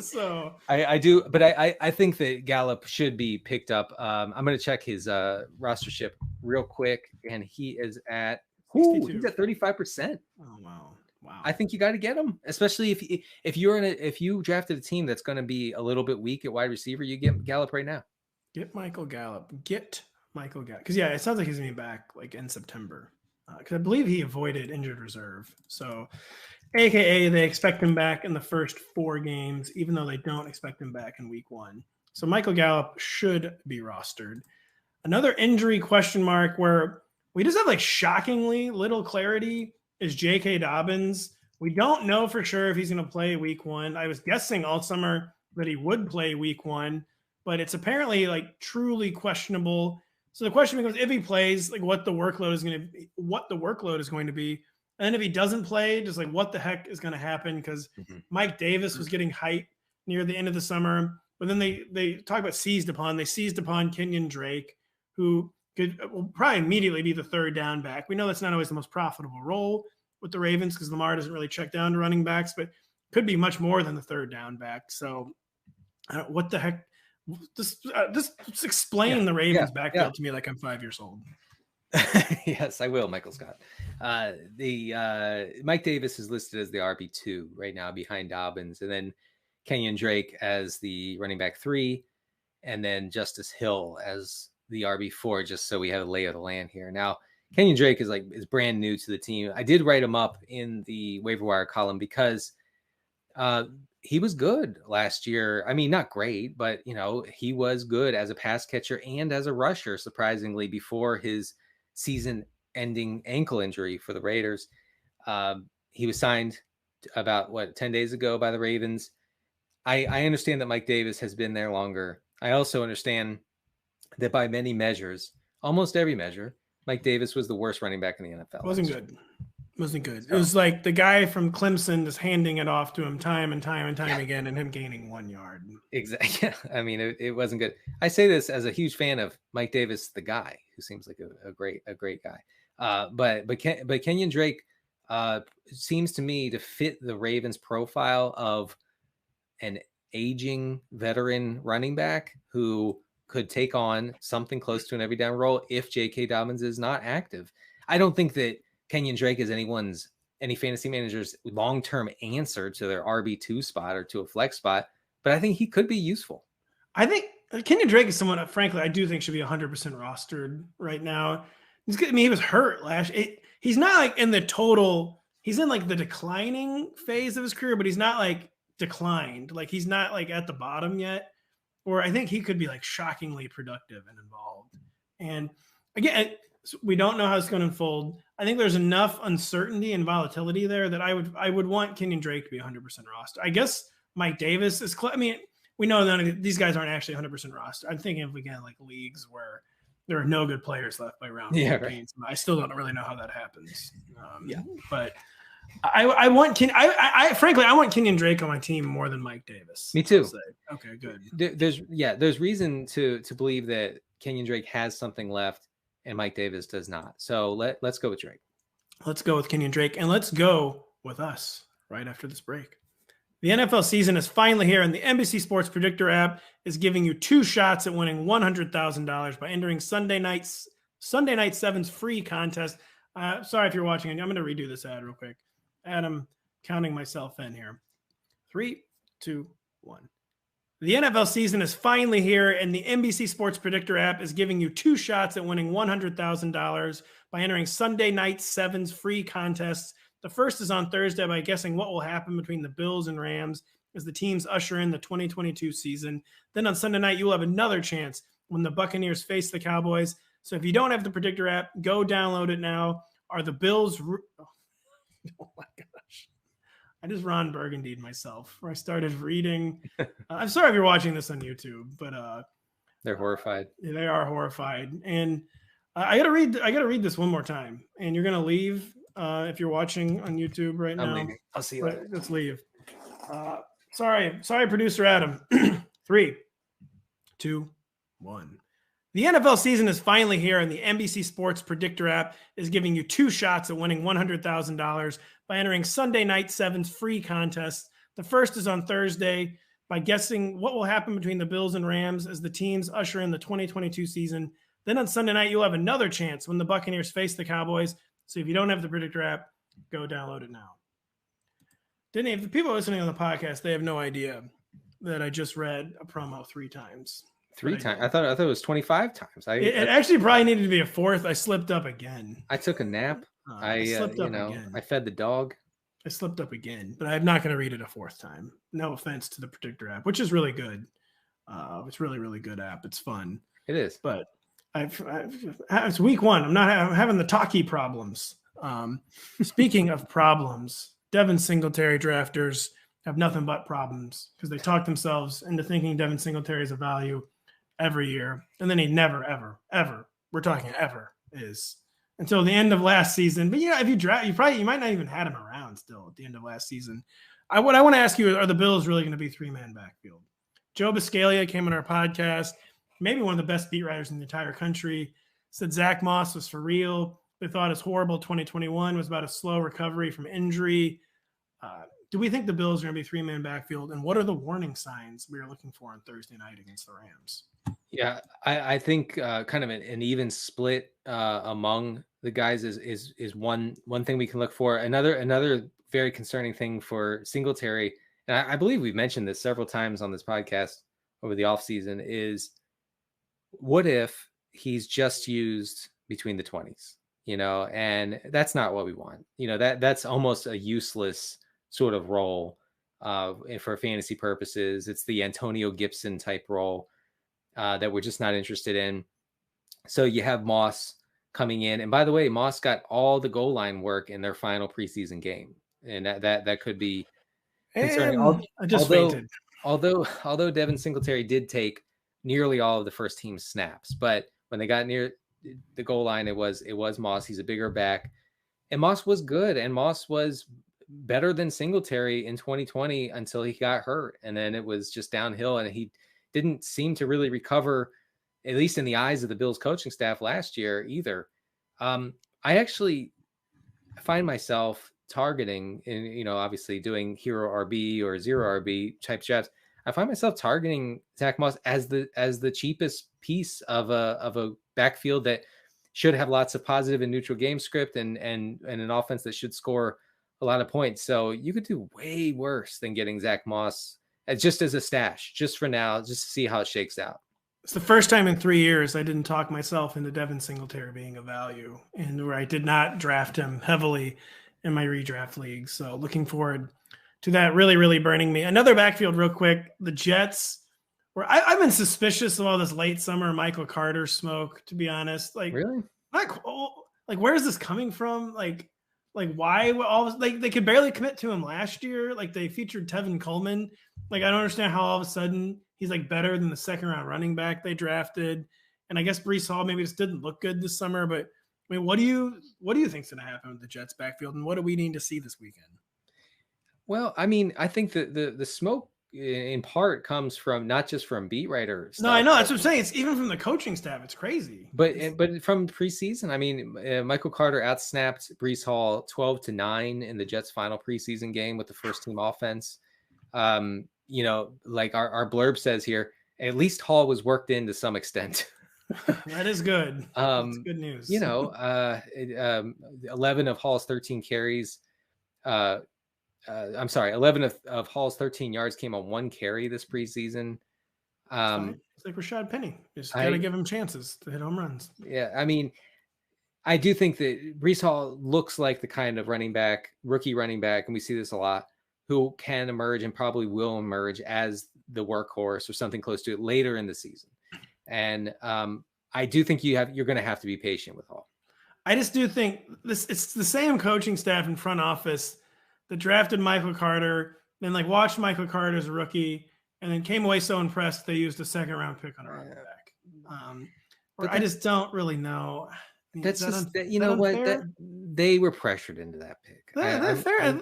so I do, but I think that Gallup should be picked up. I'm going to check his rostership real quick, and he is at 35%. Oh wow! I think you got to get him, especially if you drafted a team that's going to be a little bit weak at wide receiver. You get Gallup right now. Get Michael Gallup. Because it sounds like he's going to be back like in September. Because I believe he avoided injured reserve. So, AKA they expect him back in the first 4 games, even though they don't expect him back in week 1. So Michael Gallup should be rostered. Another injury question mark where we just have like shockingly little clarity is J.K. Dobbins. We don't know for sure if he's going to play week 1. I was guessing all summer that he would play week 1. but it's apparently like truly questionable. So the question becomes, if he plays, like what the workload is going to be. And then if he doesn't play, just like what the heck is going to happen? Because Mike Davis was getting hyped near the end of the summer, but then they talk about seized upon. They seized upon Kenyan Drake, who will probably immediately be the third down back. We know that's not always the most profitable role with the Ravens because Lamar doesn't really check down to running backs, but could be much more than the third down back. So what the heck? Just explain the Ravens backfield to me like I'm 5 years old. Yes, I will, Michael Scott. Mike Davis is listed as the RB2 right now behind Dobbins, and then Kenyan Drake as the running back 3, and then Justice Hill as the RB4, just so we have a lay of the land here. Now, Kenyan Drake is brand new to the team. I did write him up in the waiver wire column because he was good last year. I mean, not great, but he was good as a pass catcher and as a rusher, surprisingly, before his season-ending ankle injury for the Raiders. He was signed about 10 days ago by the Ravens. I understand that Mike Davis has been there longer. I also understand that by many measures, almost every measure, Mike Davis was the worst running back in the NFL. Wasn't good. It was like the guy from Clemson just handing it off to him time and time again, and him gaining 1 yard. Exactly. I mean, it wasn't good. I say this as a huge fan of Mike Davis, the guy, who seems like a great guy. But Kenyan Drake seems to me to fit the Ravens profile of an aging veteran running back who could take on something close to an every down role if J.K. Dobbins is not active. I don't think that Kenyan Drake is any fantasy manager's long-term answer to their RB2 spot or to a flex spot, but I think he could be useful. I think Kenyan Drake is someone, frankly, I do think should be 100% rostered right now. He was hurt last year. He's not like in the total, he's in like the declining phase of his career, but he's not like declined. Like he's not like at the bottom yet, or I think he could be like shockingly productive and involved. And again, we don't know how it's going to unfold. I think there's enough uncertainty and volatility there that I would want Kenyan Drake to be 100% roster. I guess Mike Davis is. I mean, we know none of these guys aren't actually 100% roster. I'm thinking of again like leagues where there are no good players left by round. Yeah, right. I still don't really know how that happens. But I want frankly I want Kenyan Drake on my team more than Mike Davis. Me too. Okay, good. There's reason to believe that Kenyan Drake has something left and Mike Davis does not. So let's go with Drake. Let's go with Kenyan Drake, and let's go with us right after this break. The NFL season is finally here, and the NBC Sports Predictor app is giving you 2 shots at winning $100,000 by entering Sunday Night 7's free contest. Sorry if you're watching, I'm going to redo this ad real quick. Adam, counting myself in here. 3, 2, 1. The NFL season is finally here, and the NBC Sports Predictor app is giving you 2 shots at winning $100,000 by entering Sunday Night 7's free contests. The first is on Thursday by guessing what will happen between the Bills and Rams as the teams usher in the 2022 season. Then on Sunday night, you will have another chance when the Buccaneers face the Cowboys. So if you don't have the Predictor app, go download it now. Are the Bills... Oh my gosh. I just Ron Burgundied myself where I started reading. I'm sorry if you're watching this on YouTube, but they're horrified. They are horrified. And I gotta read this one more time. And you're gonna leave if you're watching on YouTube right now. I'm leaving. I'll see you later. Let's leave. Sorry, producer Adam. 3, 2, 1. The NFL season is finally here, and the NBC Sports Predictor app is giving you 2 shots at winning $100,000 by entering Sunday Night 7's free contest. The first is on Thursday by guessing what will happen between the Bills and Rams as the teams usher in the 2022 season. Then on Sunday night, you'll have another chance when the Buccaneers face the Cowboys. So if you don't have the Predictor app, go download it now. Denny, if the people listening on the podcast, they have no idea that I just read a promo 3 times. 3 times? I thought it was 25 times. It actually probably needed to be a 4th. I slipped up again. I took a nap. I slipped up again. I fed the dog. I slipped up again, but I'm not going to read it a 4th time. No offense to the Predictor app, which is really good. It's really, really good app. It's fun. It is. But it's week 1. I'm having the talkie problems. Speaking of problems, Devin Singletary drafters have nothing but problems because they talk themselves into thinking Devin Singletary is a value. every year, and then he never, ever, ever, we're talking ever, is until the end of last season. But if you draft, you might not even had him around still at the end of last season. What I want to ask you, are the Bills really going to be 3-man backfield? Joe Biscaglia came on our podcast, maybe one of the best beat writers in the entire country, said Zach Moss was for real. They thought his horrible 2021 was about a slow recovery from injury. Do we think the Bills are going to be 3-man backfield? And what are the warning signs we are looking for on Thursday night against the Rams? Yeah, I think kind of an even split among the guys is one thing we can look for. Another very concerning thing for Singletary, and I believe we've mentioned this several times on this podcast over the offseason, is what if he's just used between the 20s, and that's not what we want. That's almost a useless sort of role for fantasy purposes. It's the Antonio Gibson type role that we're just not interested in. So you have Moss coming in. And by the way, Moss got all the goal line work in their final preseason game. And that could be concerning. I just fainted. Although Devin Singletary did take nearly all of the first team snaps, but when they got near the goal line, it was Moss. He's a bigger back, and Moss was good, and Moss was better than Singletary in 2020 until he got hurt, and then it was just downhill, and he didn't seem to really recover, at least in the eyes of the Bills coaching staff last year either. I actually find myself targeting, and obviously doing hero RB or zero RB type drafts. I find myself targeting Zach Moss as the cheapest piece of a backfield that should have lots of positive and neutral game script and an offense that should score a lot of points. So you could do way worse than getting Zach Moss just as a stash, just for now, just to see how it shakes out. It's the first time in 3 years I didn't talk myself into Devin Singletary being a value, and where I did not draft him heavily in my redraft league. So looking forward to that. Really, really burning me. Another backfield real quick. The Jets, where I've been suspicious of all this late summer Michael Carter smoke, to be honest. Really? Where is this coming from? Like why all they could barely commit to him last year. Like they featured Tevin Coleman. Like I don't understand how all of a sudden he's like better than the second round running back they drafted. And I guess Breece Hall maybe just didn't look good this summer. But I mean, what do you think's going to happen with the Jets backfield, and what do we need to see this weekend? Well, I mean, I think the smoke in part comes from not just from beat writers. No, I know. That's what I'm saying. It's even from the coaching staff. It's crazy. But from preseason, I mean, Michael Carter outsnapped Breece Hall 12-9 in the Jets' final preseason game with the first team offense. Like our blurb says here, at least Hall was worked in to some extent. That is good. That's good news. 11 of Hall's 13 carries. 11 of Hall's 13 yards came on one carry this preseason. It's like Rashaad Penny. Just got to give him chances to hit home runs. Yeah, I mean, I do think that Breece Hall looks like the kind of rookie running back, and we see this a lot, who can emerge and probably will emerge as the workhorse or something close to it later in the season. And I do think you're going to have to be patient with Hall. I just do think it's the same coaching staff and front office that drafted Michael Carter, then watched Michael Carter as a rookie, and then came away so impressed they used a second round pick on a running back. I just don't really know. I mean, that's just they were pressured into that pick. That's fair. They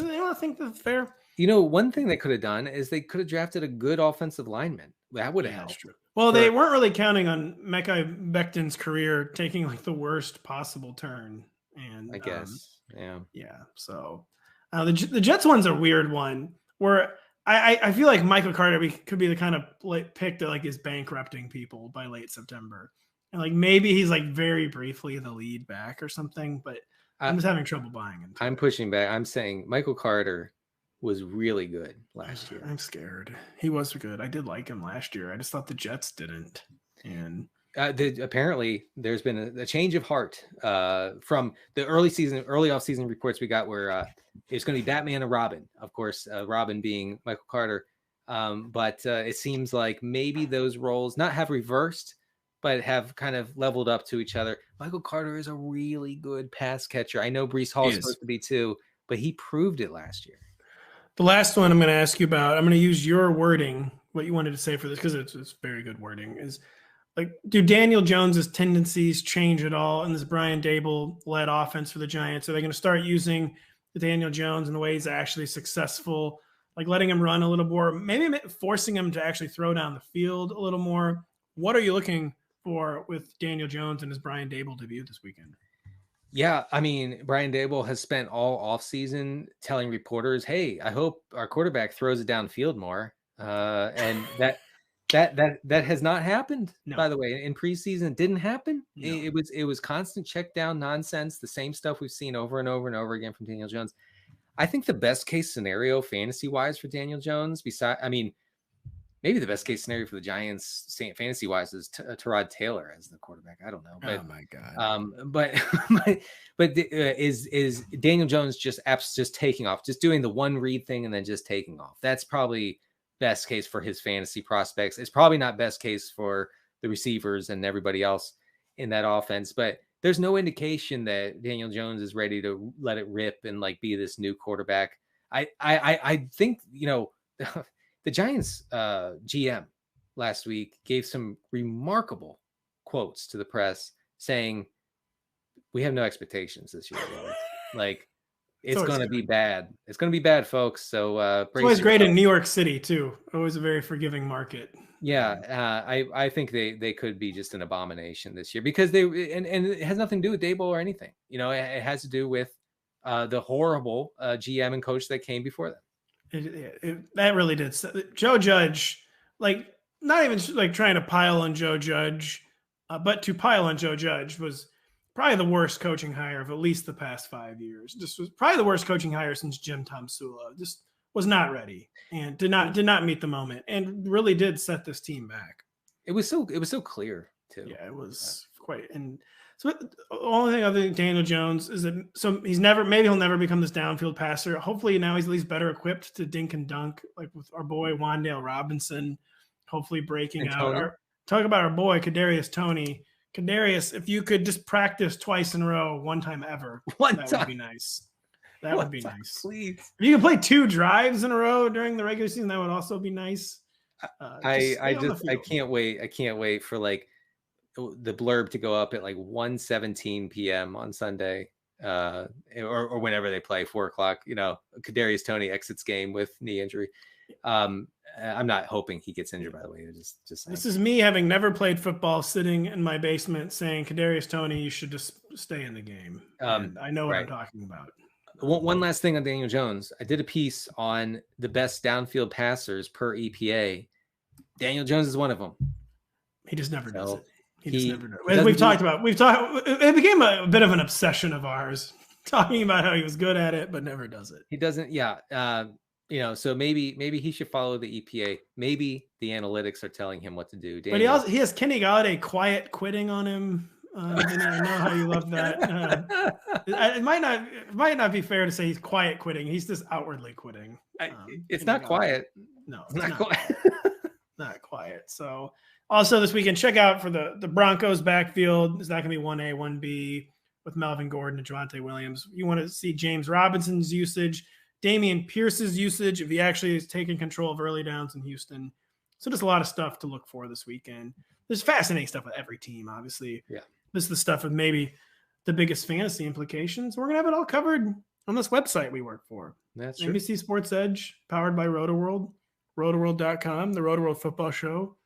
don't think that's fair. One thing they could have done is they could have drafted a good offensive lineman. That would have helped. True. Well, they weren't really counting on Mekhi Becton's career taking the worst possible turn. And I guess. Yeah. So the Jets one's a weird one where I feel like Michael Carter could be the kind of pick that is bankrupting people by late September. And maybe he's very briefly the lead back or something, but I'm just having trouble buying him. I'm pushing back. I'm saying Michael Carter was really good last year. I'm scared. He was good. I did like him last year. I just thought the Jets didn't. And apparently there's been a change of heart from the early off-season reports we got where it's going to be Batman and Robin, of course, Robin being Michael Carter. But it seems like maybe those roles not have reversed, but have kind of leveled up to each other. Michael Carter is a really good pass catcher. I know Breece Hall is supposed to be too, but he proved it last year. The last one I'm going to ask you about, I'm going to use your wording, what you wanted to say for this, because it's very good wording, is like, do Daniel Jones's tendencies change at all in this Brian Dable-led offense for the Giants? Are they going to start using the Daniel Jones in the way he's actually successful, like letting him run a little more, maybe forcing him to actually throw down the field a little more? What are you looking for with Daniel Jones and his Brian Dable debut this weekend? Yeah, I mean, Brian Dable has spent all offseason telling reporters, hey, I hope our quarterback throws it downfield more. And that has not happened, by the way. In preseason, it didn't happen. No. It was constant check down nonsense, the same stuff we've seen over and over and over again from Daniel Jones. I think the best case scenario fantasy-wise for Daniel Jones, maybe the best case scenario for the Giants fantasy wise is Tyrod Taylor as the quarterback. I don't know. But, oh my God. Is Daniel Jones just taking off, just doing the one read thing and then just taking off? That's probably best case for his fantasy prospects. It's probably not best case for the receivers and everybody else in that offense, but there's no indication that Daniel Jones is ready to let it rip and like be this new quarterback. I think, the Giants GM last week gave some remarkable quotes to the press saying, we have no expectations this year. Like, it's going to be bad. It's going to be bad, folks. So it's always great in New York City, too. Always a very forgiving market. Yeah, I think they could be just an abomination this year because and it has nothing to do with Dable or anything. It has to do with the horrible GM and coach that came before them. That really did. Joe Judge, like, not even like trying to pile on Joe Judge, but to pile on Joe Judge was probably the worst coaching hire of at least the past 5 years. This was probably the worst coaching hire since Jim Tomsula. Just was not ready and did not meet the moment and really did set this team back. It was so clear too. Yeah, it was quite. And so the only thing other than Daniel Jones is that maybe he'll never become this downfield passer. Hopefully now he's at least better equipped to dink and dunk, like with our boy Wandale Robinson, hopefully breaking out. Talk about our boy Kadarius Toney. Kadarius, if you could just practice twice in a row, one time ever, that would be nice. That would be nice. Please. If you could play 2 drives in a row during the regular season, that would also be nice. I can't wait. I can't wait for like the blurb to go up at like 1:17 p.m. on Sunday, or whenever they play, 4:00. Kadarius Toney exits game with knee injury. I'm not hoping he gets injured, by the way. Just this is me having never played football, sitting in my basement saying, Kadarius Toney, you should just stay in the game. I know what I'm talking about. One last thing on Daniel Jones. I did a piece on the best downfield passers per EPA. Daniel Jones is one of them. He just never does it. He just never does it. It became a bit of an obsession of ours, talking about how he was good at it, but never does it. He doesn't. Yeah. So maybe he should follow the EPA. Maybe the analytics are telling him what to do. But he has Kenny Galladay quiet quitting on him. I know how you love that. It might not be fair to say he's quiet quitting. He's just outwardly quitting. It's not quiet. No, it's not quiet. Not quiet. So also this weekend, check out for the Broncos backfield. Is that going to be 1A, 1B with Melvin Gordon and Javonte Williams? You want to see James Robinson's usage, Dameon Pierce's usage, if he actually is taking control of early downs in Houston. So just a lot of stuff to look for this weekend. There's fascinating stuff with every team, obviously. Yeah. This is the stuff with maybe the biggest fantasy implications. We're going to have it all covered on this website we work for. That's true. NBC Sports EDGE, powered by Rotoworld, rotoworld.com, the Rotoworld Football Show,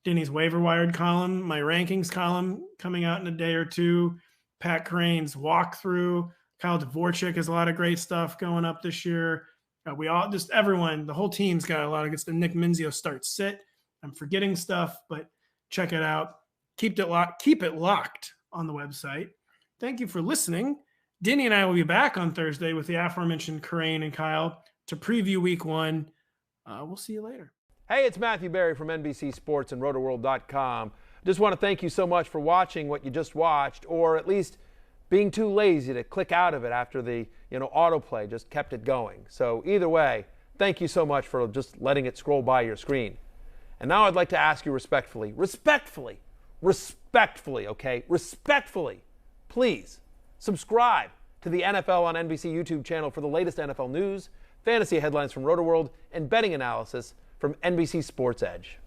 Denny's waiver wired column, my rankings column coming out in a day or two, Pat Crane's walkthrough, Kyle Dvorak has a lot of great stuff going up this year. Everyone, the whole team's got a lot of good stuff. Nick Minzio starts sit. I'm forgetting stuff, but check it out. Keep it locked on the website. Thank you for listening. Denny and I will be back on Thursday with the aforementioned Crane and Kyle to preview week 1. We'll see you later. Hey, it's Matthew Berry from NBC Sports and Rotoworld.com. Just want to thank you so much for watching what you just watched, or at least being too lazy to click out of it after the autoplay just kept it going. So either way, thank you so much for just letting it scroll by your screen. And now I'd like to ask you respectfully, please subscribe to the NFL on NBC YouTube channel for the latest NFL news, fantasy headlines from Rotoworld, and betting analysis from NBC Sports Edge.